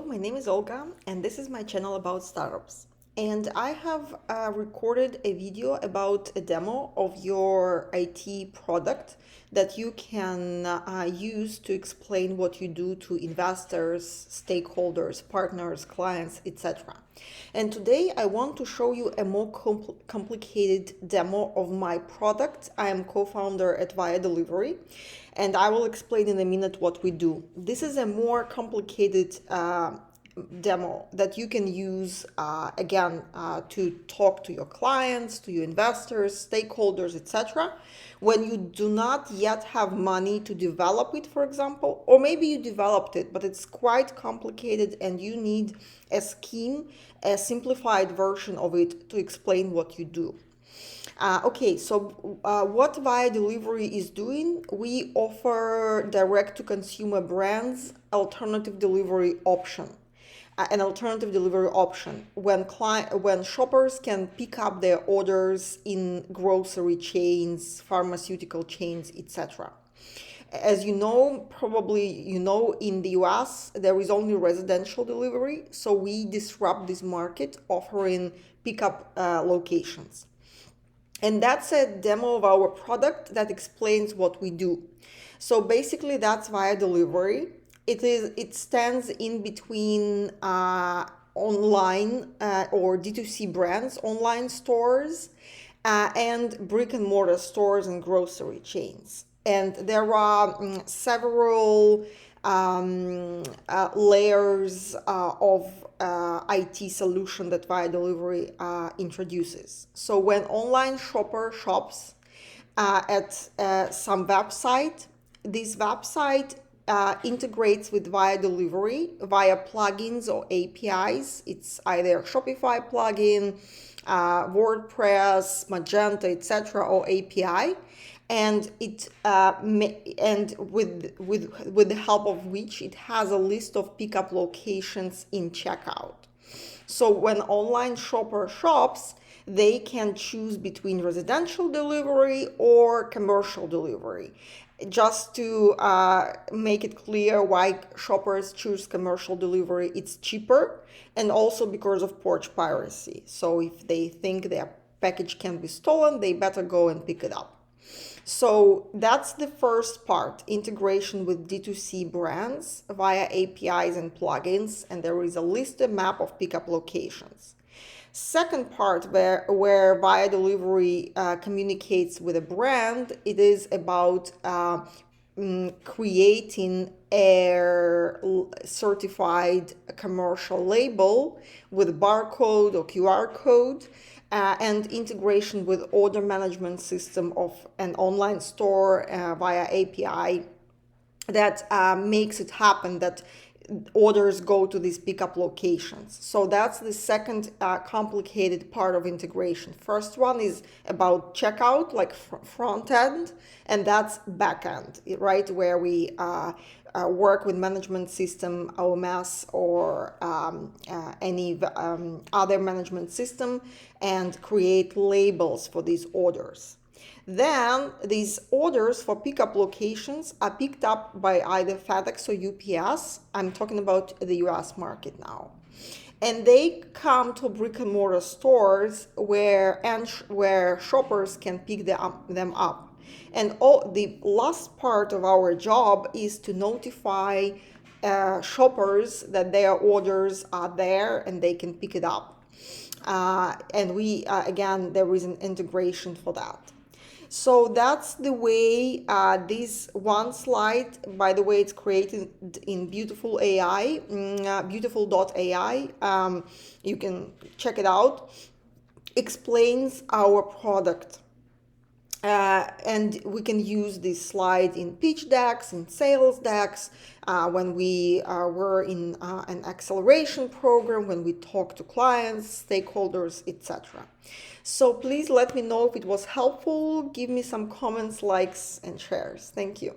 my name is Olga, and this is my channel about startups. And I have recorded a video about a demo of your IT product that you can use to explain what you do to investors, stakeholders, partners, clients, etc. And today I want to show you a more complicated demo of my product. I am co-founder at Via Delivery, and I will explain in a minute what we do. This is a more complicated demo that you can use to talk to your clients, to your investors, stakeholders, etc. when you do not yet have money to develop it, for example, or maybe you developed it, but it's quite complicated and you need a scheme, a simplified version of it to explain what you do. What Via Delivery is doing, we offer direct-to-consumer brands alternative delivery option. An alternative delivery option when shoppers can pick up their orders in grocery chains, pharmaceutical chains, etc. As you know, probably you know, in the US, there is only residential delivery, so we disrupt this market offering pickup locations. And that's a demo of our product that explains what we do. So basically, that's Via Delivery. It stands in between online or D2C brands, online stores, and brick and mortar stores and grocery chains. And there are several layers of IT solution that Via Delivery introduces. So when online shopper shops at some website, this website integrates with Via Delivery via plugins or APIs. It's either Shopify plugin, WordPress, Magento, etc., or API, and with the help of which it has a list of pickup locations in checkout. So when online shopper shops, they can choose between residential delivery or commercial delivery. Just to make it clear why shoppers choose commercial delivery, it's cheaper, and also because of porch piracy. So if they think their package can be stolen, they better go and pick it up. So that's the first part, integration with D2C brands via APIs and plugins, and there is a listed map of pickup locations. Second part, where Via Delivery communicates with a brand, it is about creating a certified commercial label with barcode or QR code and integration with order management system of an online store via API that makes it happen that orders go to these pickup locations. So that's the second complicated part of integration. First one is about checkout, like front end, and that's back end, right? Where we work with management system, OMS, or any other management system and create labels for these orders. Then these orders for pickup locations are picked up by either FedEx or UPS. I'm talking about the US market now. And they come to brick and mortar stores where shoppers can pick them up. And the last part of our job is to notify shoppers that their orders are there and they can pick it up. And we, again, there is an integration for that. So that's the way this one slide, by the way, it's created in Beautiful AI, beautiful.ai. You can check it out. Explains our product. And we can use this slide in pitch decks, in sales decks, when we were in an acceleration program, when we talk to clients, stakeholders, etc. So please let me know if it was helpful. Give me some comments, likes, and shares. Thank you.